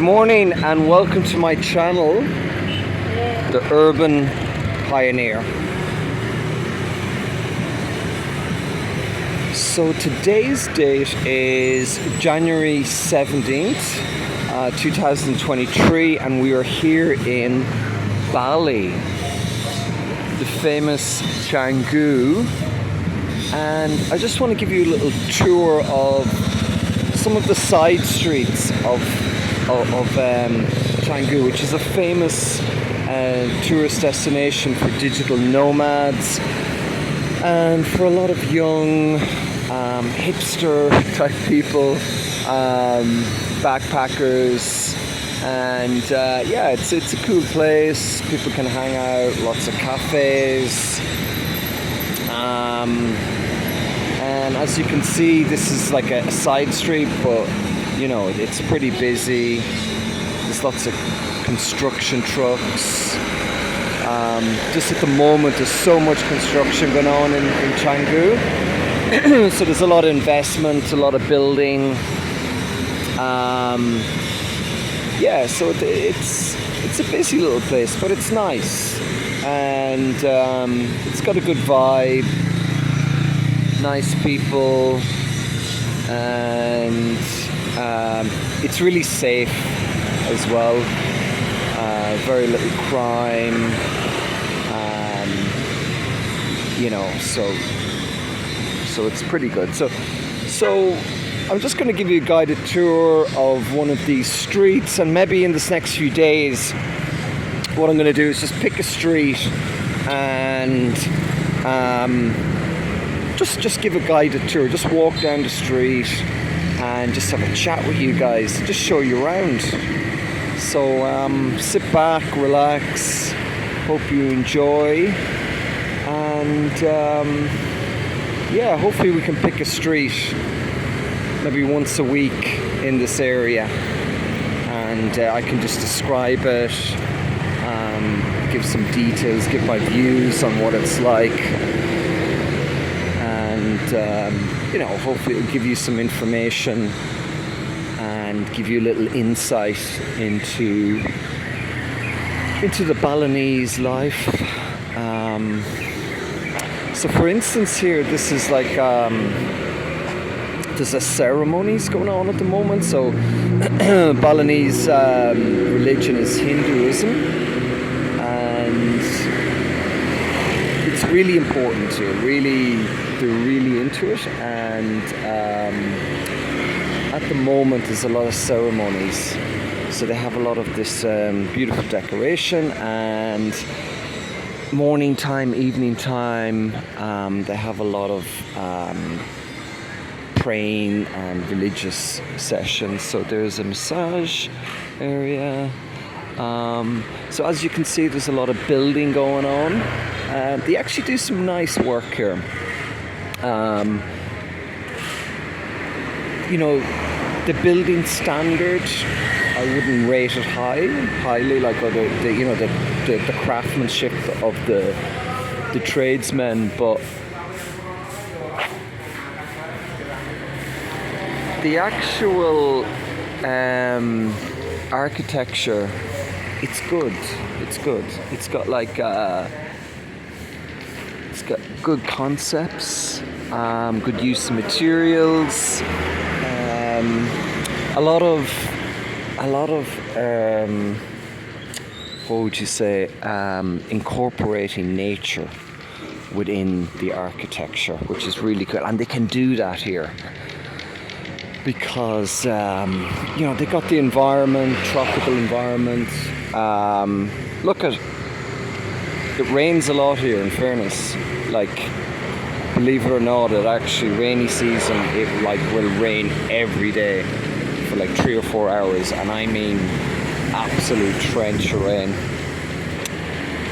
morning and welcome to my channel, The Urban Pioneer. So today's date is January 17th, 2023, and we are here in Bali, the famous Canggu. And I just want to give you a little tour of some of the side streets of Canggu, which is a famous tourist destination for digital nomads and for a lot of young hipster type people, backpackers, and it's a cool place. People can hang out, lots of cafes, and as you can see, this is like a side street, but you know, it's pretty busy. There's lots of construction trucks. Just at the moment, there's so much construction going on in Canggu. So there's a lot of investment, a lot of building. So it's a busy little place, but it's nice. And it's got a good vibe, nice people, and it's really safe as well. Very little crime, so it's pretty good. So I'm just going to give you a guided tour of one of these streets, and maybe in this next few days, what I'm going to do is just pick a street and just give a guided tour. Just walk down the street and just have a chat with you guys, just show you around. So sit back, relax, hope you enjoy, and hopefully we can pick a street maybe once a week in this area, and I can just describe it, give some details, give my views on what it's like, and hopefully it'll give you some information and give you a little insight into the Balinese life. So for instance here, this is like there's a ceremonies going on at the moment. So Balinese religion is Hinduism, and it's really important here. They're really into it, and at the moment there's a lot of ceremonies. So they have a lot of this beautiful decoration, and morning time, evening time, they have a lot of praying and religious sessions. So there's a massage area. So as you can see, there's a lot of building going on. They actually do some nice work here. The building standard, I wouldn't rate it highly, like the craftsmanship of the tradesmen, but the actual architecture, it's good. It's got like it's got good concepts, good use of materials, a lot of what would you say, incorporating nature within the architecture, which is really good, and they can do that here because they got the environment, tropical environment. Look at it, rains a lot here, in fairness. Like, believe it or not, it actually, rainy season, it will rain every day for like 3 or 4 hours, and I mean absolute trench of rain.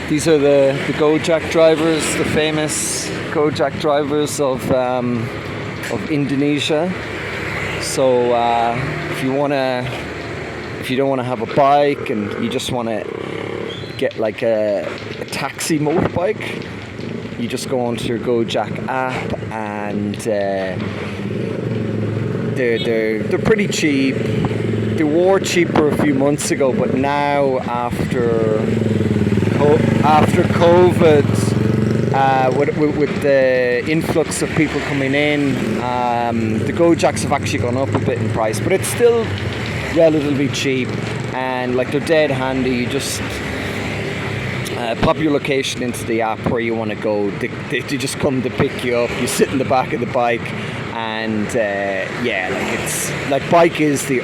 These are the Gojek drivers, the famous Gojek drivers of Indonesia. So if you don't want to have a bike and you just want to get like a taxi motorbike, you just go onto your Gojek app, and they're pretty cheap. they were cheaper a few months ago, but now after COVID, with the influx of people coming in, the Gojeks have actually gone up a bit in price, but it's still relatively cheap, and like they're dead handy. You just pop your location into the app where you want to go. They just come to pick you up. You sit in the back of the bike, and bike is the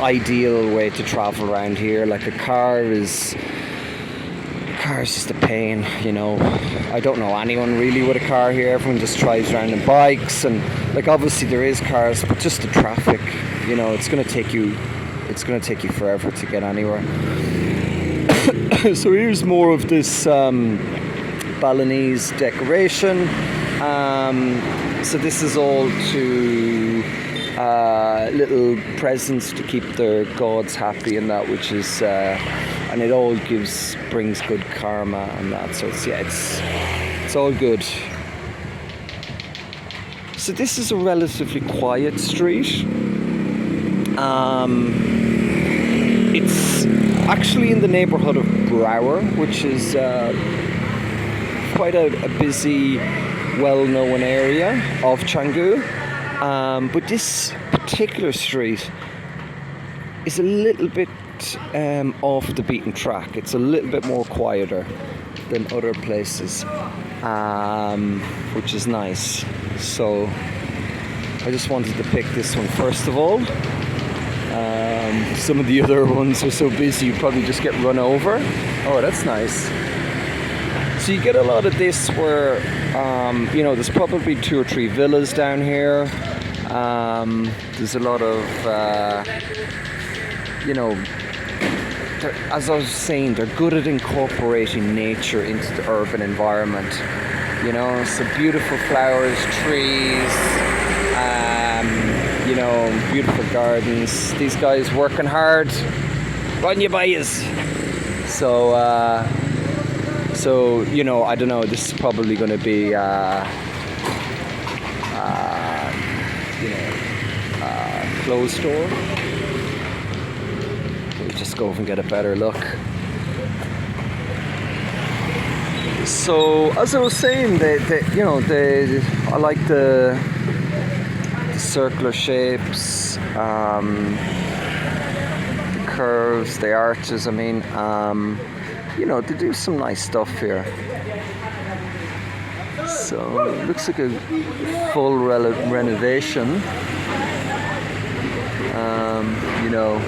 ideal way to travel around here. Like a car is just a pain, you know. I don't know anyone really with a car here. Everyone just drives around in bikes, and like obviously there is cars, but just the traffic, you know, it's gonna take you forever to get anywhere. So here's more of this Balinese decoration. So this is all to little presents to keep their gods happy and that, which is and it all brings good karma and that. So it's all good. So this is a relatively quiet street. It's actually in the neighborhood of Berawa, which is quite a busy, well-known area of Canggu. But this particular street is a little bit off the beaten track. It's a little bit more quieter than other places, which is nice. So I just wanted to pick this one first of all. Some of the other ones are so busy you probably just get run over. Oh, that's nice. So you get a lot of this where, you know, there's probably 2 or 3 villas down here. There's a lot of, you know, as I was saying, they're good at incorporating nature into the urban environment. You know, so beautiful flowers, trees, you know, beautiful gardens. These guys working hard, run your bias. So, you know, I don't know. This is probably going to be, you know, clothes store. We'll just go and get a better look. So, as I was saying, you know, I like the circular shapes, the curves, the arches. I mean, you know, they do some nice stuff here. So it looks like a full renovation. You know,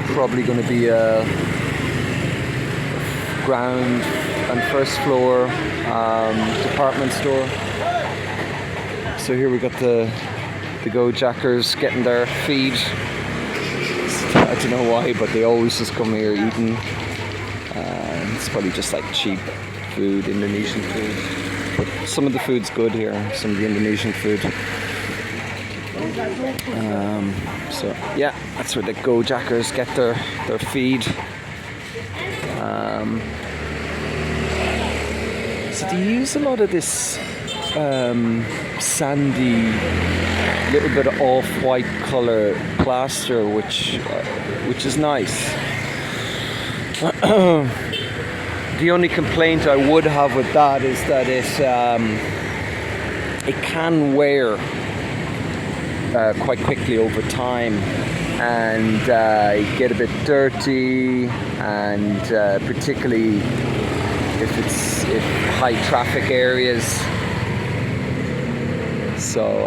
probably going to be a ground and first floor department store. So here we got the Gojackers getting their feed. I don't know why, but they always just come here eating. It's probably just like cheap food, Indonesian food. But some of the food's good here, some of the Indonesian food. So yeah, that's where the Gojackers get their feed. So they use a lot of this sandy, little bit of off-white colour plaster, which is nice. The only complaint I would have with that is that it can wear quite quickly over time, and get a bit dirty, and particularly if high traffic areas. So,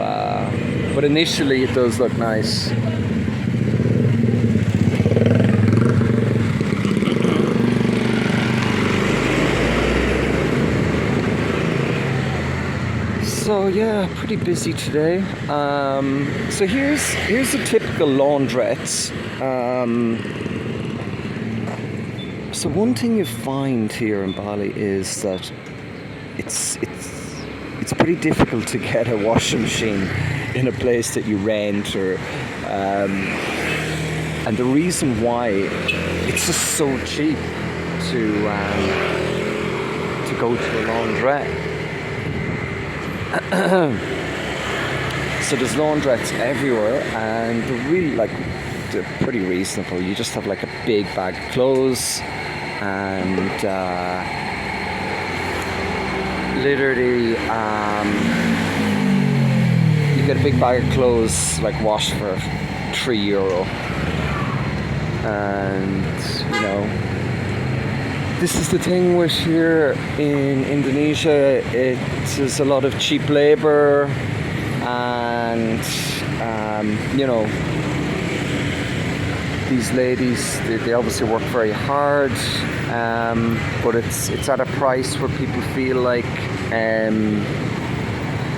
but initially it does look nice. So yeah, pretty busy today. So here's a typical laundrette. So one thing you find here in Bali is that it's pretty difficult to get a washing machine in a place that you rent, or and the reason why, it's just so cheap to go to a laundrette. So there's laundrettes everywhere, and they're pretty reasonable. You just have like a big bag of clothes, and literally you get a big bag of clothes like washed for €3, and this is the thing with here in Indonesia. It's a lot of cheap labor, and these ladies, they obviously work very hard, but it's at a price where people feel like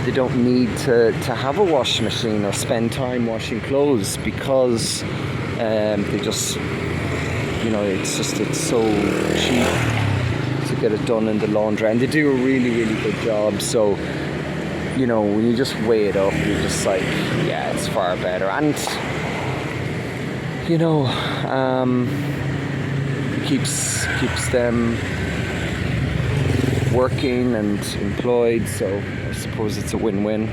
they don't need to have a washing machine or spend time washing clothes, because they just, it's so cheap to get it done in the laundry, and they do a really, really good job. So when you just weigh it up, you're just like, yeah, it's far better. And keeps them working and employed, so I suppose it's a win-win.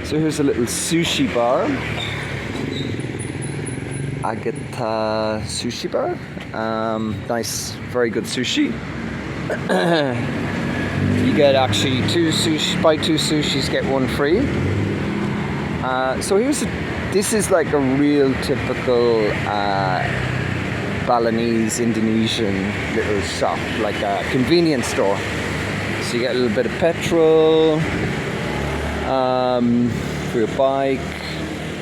So here's a little sushi bar, Agata sushi bar. Nice, very good sushi. You get actually buy two sushis, get one free. So this is like a real typical Balinese Indonesian little shop, like a convenience store. So you get a little bit of petrol for your bike,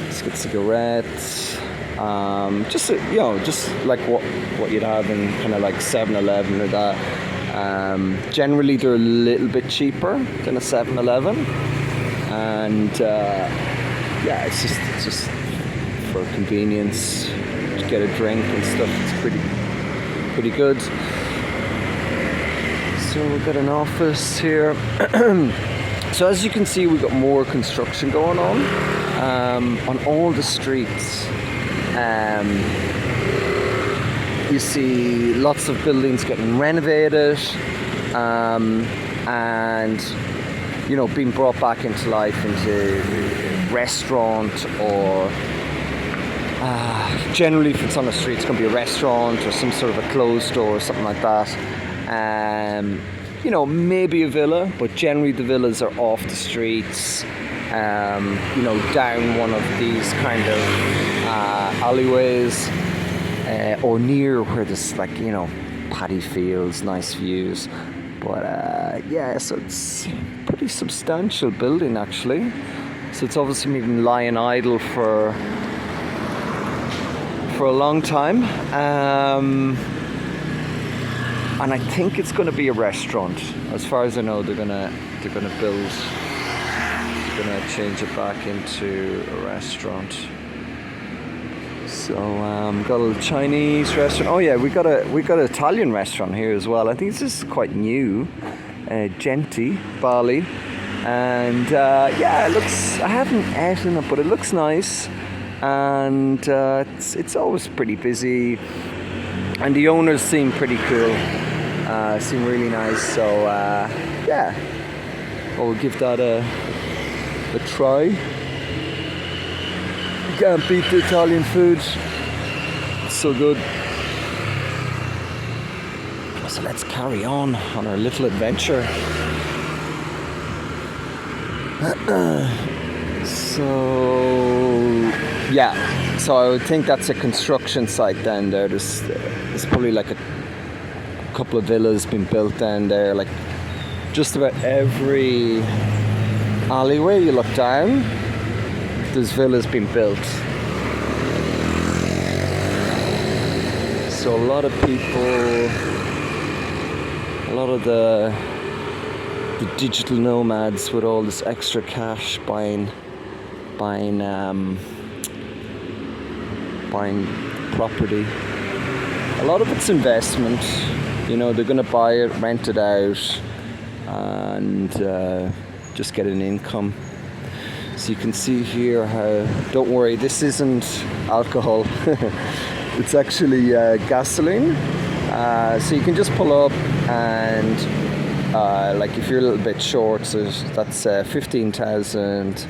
just get cigarettes, just like what you'd have in kind of like 7-Eleven or that. Generally they're a little bit cheaper than a 7-Eleven, and it's just for convenience to get a drink and stuff. It's pretty good. So we've got an office here. So as you can see, we've got more construction going on all the streets. You see lots of buildings getting renovated, and being brought back into life, into restaurant, or generally if it's on the street, it's going to be a restaurant or some sort of a clothes store or something like that. Maybe a villa, but generally the villas are off the streets, down one of these kind of alleyways, or near where there's paddy fields, nice views. But so it's a pretty substantial building actually. So it's obviously been lying idle for a long time, and I think it's going to be a restaurant. As far as I know, they're gonna change it back into a restaurant. So got a little Chinese restaurant. Oh yeah, we got an Italian restaurant here as well. I think this is quite new. Genti, Bali, and it looks. I haven't eaten it, but it looks nice, and it's always pretty busy. And the owners seem pretty cool. Seem really nice. So we'll give that a try. You can't beat the Italian food. It's so good. So let's carry on our little adventure. So I would think that's a construction site down there. There's probably like a couple of villas being built down there. Like just about every alleyway you look down, there's villas being built. So a lot of people, a lot of the digital nomads with all this extra cash buying property. A lot of it's investment. They're going to buy it, rent it out, and just get an income. So you can see here how, don't worry, this isn't alcohol. It's actually gasoline. So you can just pull up and if you're a little bit short, so that's 15,000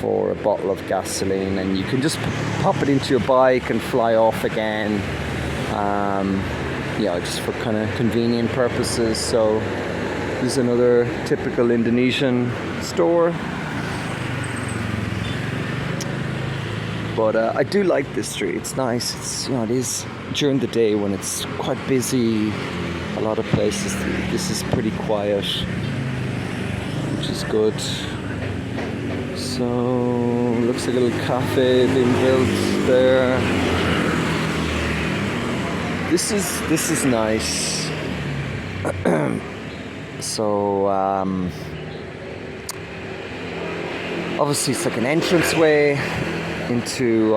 for a bottle of gasoline, and you can just pop it into your bike and fly off again. Just for kind of convenient purposes. So this is another typical Indonesian store. But I do like this street. It's nice. It's, it is during the day when it's quite busy. A lot of places, this is pretty quiet, which is good. So looks like a little cafe being built there. This is nice. So obviously it's like an entranceway into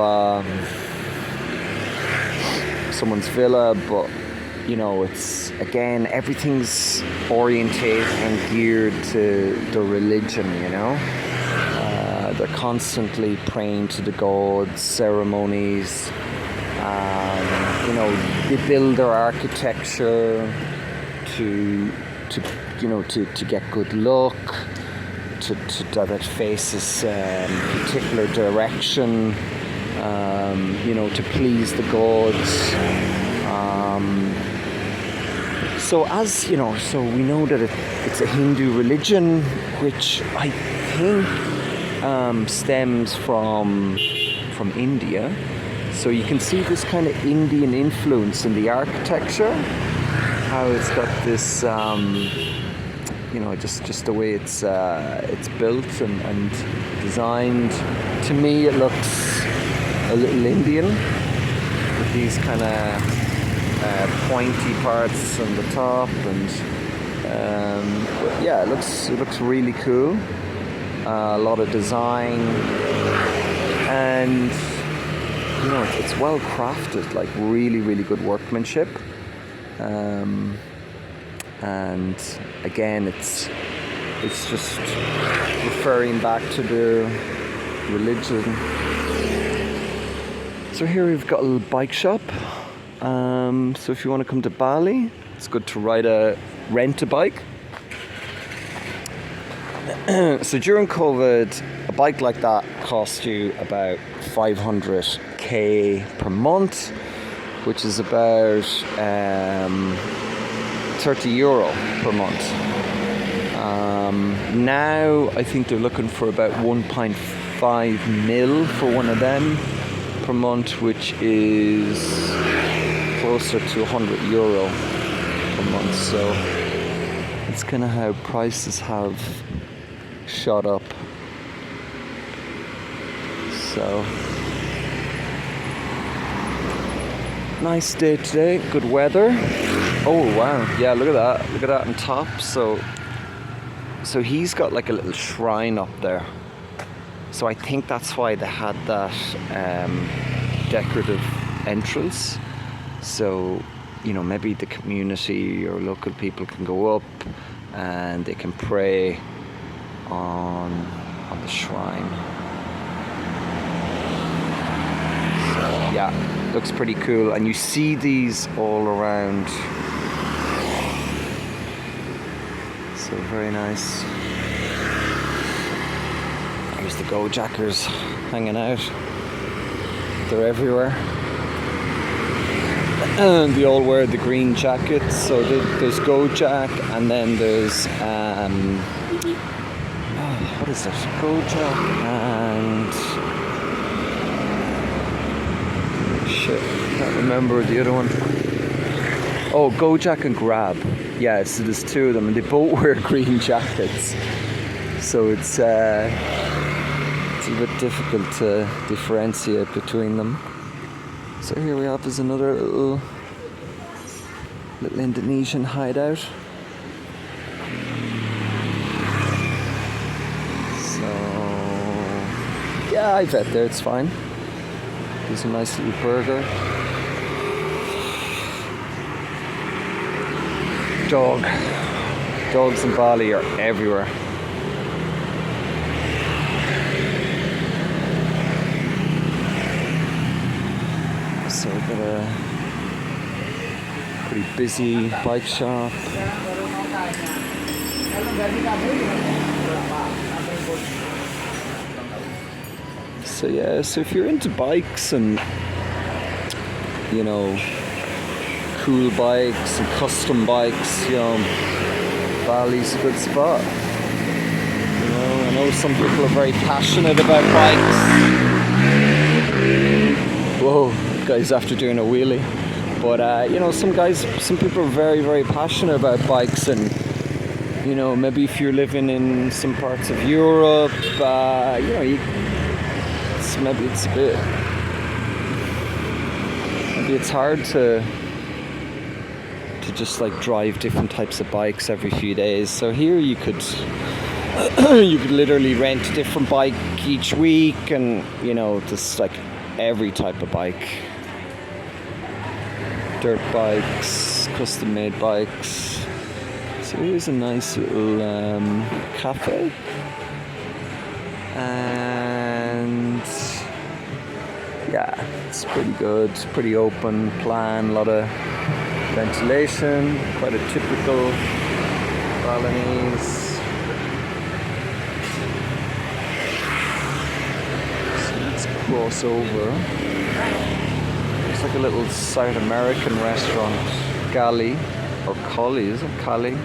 someone's villa, but it's, again, everything's orientated and geared to the religion. They're constantly praying to the gods, ceremonies. They build their architecture to get good luck, that it faces particular direction, to please the gods. So we know that it's a Hindu religion, which I think stems from India. So you can see this kind of Indian influence in the architecture, how it's got this, just the way it's built and designed. To me, it looks a little Indian with these kind of pointy parts on the top, and it looks really cool. A lot of design, and it's well crafted, like really, really good workmanship. And again, it's just referring back to the religion. So here we've got a little bike shop. So if you want to come to Bali, it's good to rent a bike. So during COVID, a bike like that cost you about 500k per month, which is about €30 per month. Now I think they're looking for about 1.5 mil for one of them per month, which is closer to €100 per month. So it's kind of how prices have shot up. So nice day today, good weather. Oh wow, yeah, look at that on top. So he's got like a little shrine up there. So I think that's why they had that decorative entrance. So maybe the community or local people can go up and they can pray on the shrine. So yeah, looks pretty cool, and you see these all around. So very nice. There's the Go Jackers hanging out. They're everywhere. And they all wear the green jackets. So there's Go Jack, and then there's what is it? Go Jack and shit, can't remember the other one. Oh, Go Jack and Grab. Yeah, so there's two of them, and they both wear green jackets. So it's a bit difficult to differentiate between them. So here we have is another little Indonesian hideout. So yeah, I bet there it's fine. There's a nice little burger. Dogs in Bali are everywhere. So we've got a pretty busy bike shop. So yeah, so if you're into bikes and, you know, cool bikes and custom bikes, you know, Bali's a good spot. You know, I know some people are very passionate about bikes. Whoa, guy's after doing a wheelie. But you know, some people are very, very passionate about bikes, and you know, maybe if you're living in some parts of Europe, you know, maybe it's hard to just like drive different types of bikes every few days. So here you could you could literally rent a different bike each week, and you know, just like every type of bike. Dirt bikes, custom made bikes. So here's a nice little cafe, and yeah, it's pretty good. It's pretty open plan, a lot of ventilation, quite a typical Balinese. So let's cross over. It's like a little South American restaurant, Gali, or Kali, is it? Kali?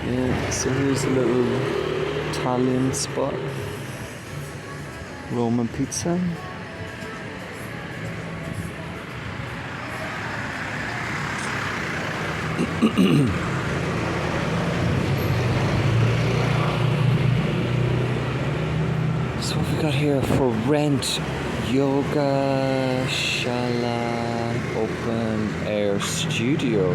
Yeah, so here's a little Italian spot. Roman pizza. So what have we got here for rent? Yoga Shala open air studio.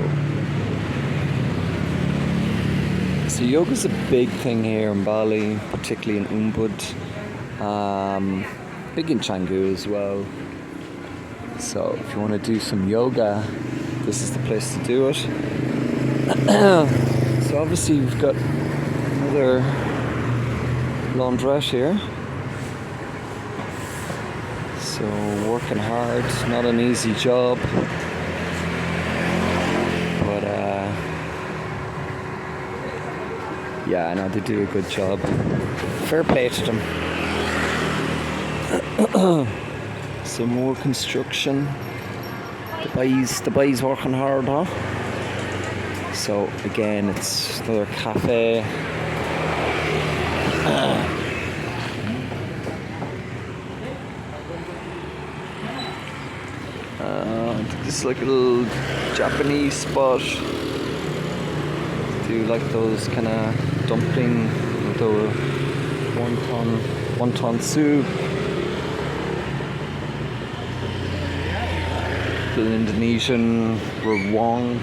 So yoga's a big thing here in Bali, particularly in Ubud. Big in Canggu as well. So if you want to do some yoga, this is the place to do it. So obviously we've got another laundrette here. So working hard, not an easy job, but yeah, I know they do a good job. Fair play to them. Some more construction. The boys working hard, huh? So again, it's another cafe. This is like a little Japanese spot. Do like those kind of dumpling, the wonton soup. The Indonesian rawong.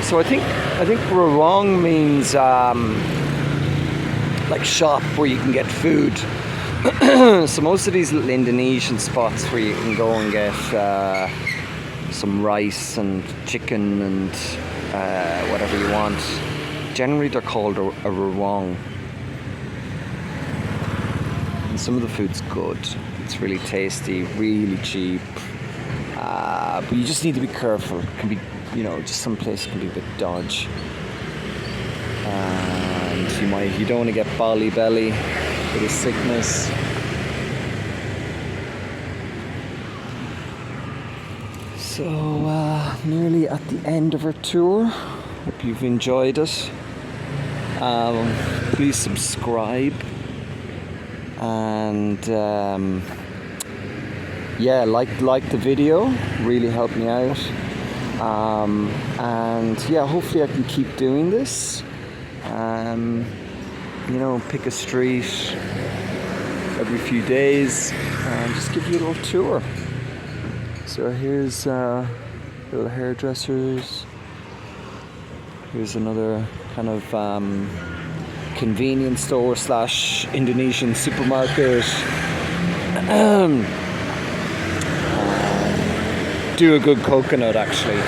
So I think rawong means like shop where you can get food. So most of these little Indonesian spots where you can go and get some rice and chicken and whatever you want, generally they're called a rawong. And some of the food's good. It's really tasty, really cheap. But you just need to be careful. It can be, you know, just some places can be a bit dodgy. And you don't want to get Bali belly with a sickness. So nearly at the end of our tour. Hope you've enjoyed it. Please subscribe, and yeah, like the video, really helped me out. And yeah, hopefully I can keep doing this. You know, pick a street every few days and just give you a little tour. So here's little hairdressers. Here's another kind of convenience store / Indonesian supermarket. Do a good coconut actually.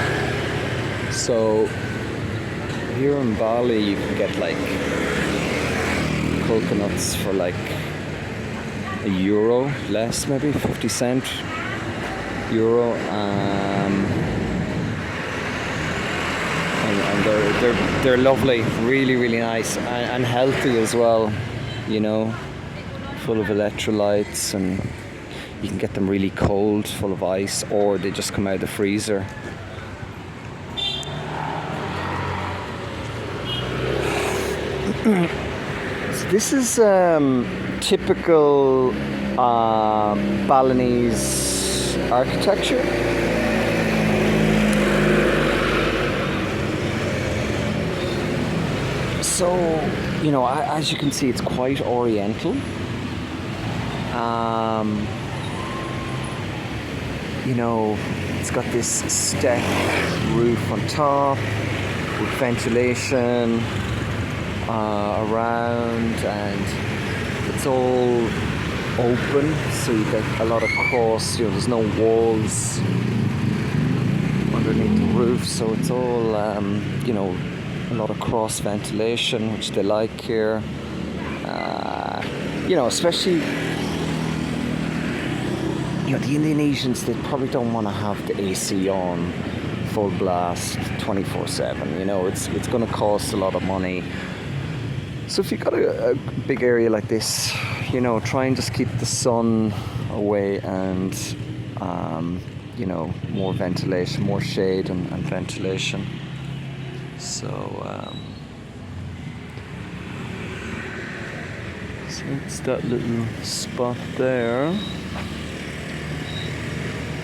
So here in Bali you can get like coconuts for like €1 less, maybe 50 cent euro. and they're lovely, really, really nice, and healthy as well, you know, full of electrolytes, and you can get them really cold, full of ice, or they just come out of the freezer. So this is typical Balinese architecture. So, you know, as you can see, it's quite oriental. You know, it's got this step roof on top with ventilation around, and it's all open, so you get a lot of cross, you know, there's no walls underneath the roof, so it's all you know, a lot of cross ventilation, which they like here. You know, especially, you know, the Indonesians, they probably don't want to have the AC on full blast 24/7. You know, it's going to cost a lot of money. So if you've got a big area like this, you know, try and just keep the sun away, and you know, more ventilation, more shade and ventilation. So it's that little spot there.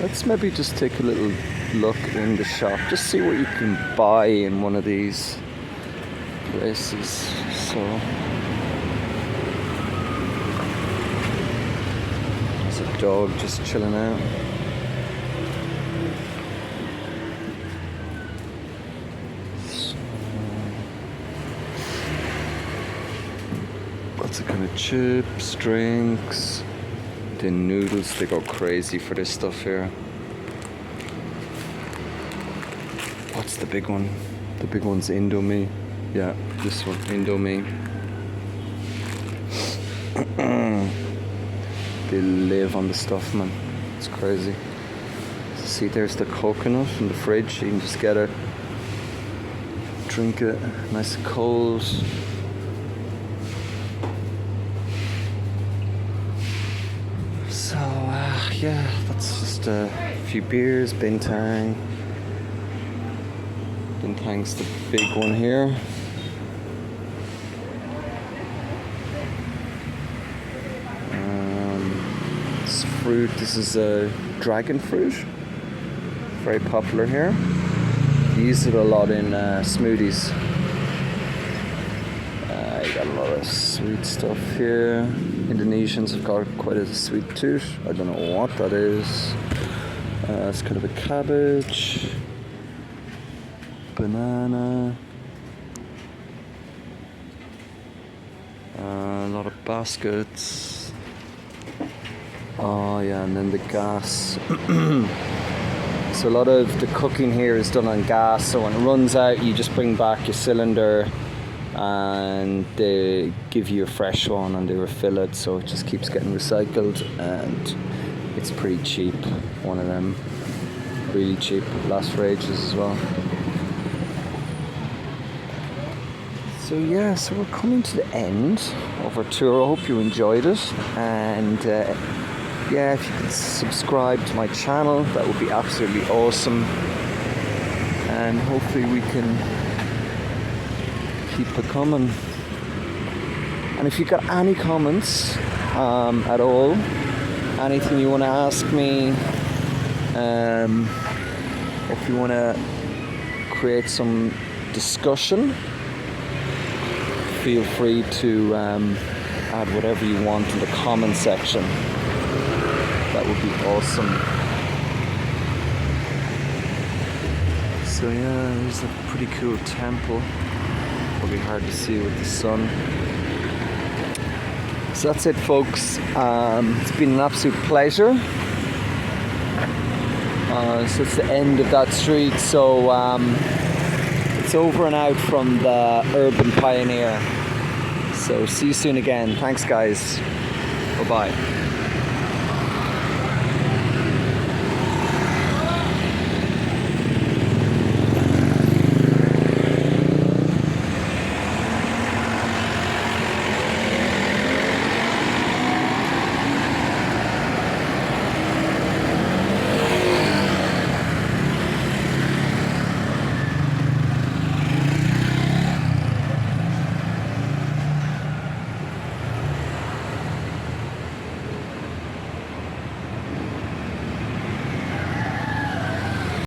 Let's maybe just take a little look in the shop, just see what you can buy in one of these places. So there's a dog just chilling out. Lots of kind of chips, drinks, then noodles. They go crazy for this stuff here. What's the big one? The big one's Indomie. Yeah, this one, Indomie. They live on the stuff, man. It's crazy. So see, there's the coconut in the fridge. You can just get it, drink it, nice and cold. So, yeah, that's just a few beers, bintang. Bintang's the big one here. This fruit, this is a dragon fruit. Very popular here. You use it a lot in smoothies. You got a lot of sweet stuff here. Indonesians have got quite a sweet tooth. I don't know what that is. It's kind of a cabbage. Banana. A lot of baskets. Oh yeah, and then the gas. So a lot of the cooking here is done on gas, so when it runs out you just bring back your cylinder and they give you a fresh one and they refill it, so it just keeps getting recycled, and it's pretty cheap. One of them, really cheap, lasts for ages as well. So yeah, so we're coming to the end of our tour. I hope you enjoyed it, and yeah, if you could subscribe to my channel, that would be absolutely awesome, and hopefully we can keep it coming. And if you've got any comments at all, anything you want to ask me, if you want to create some discussion, feel free to add whatever you want in the comment section. That would be awesome. So yeah, there's a pretty cool temple. Probably hard to see with the sun. So that's it, folks. It's been an absolute pleasure. So it's the end of that street. So it's over and out from the Urban Pioneer. So see you soon again. Thanks, guys. Bye-bye.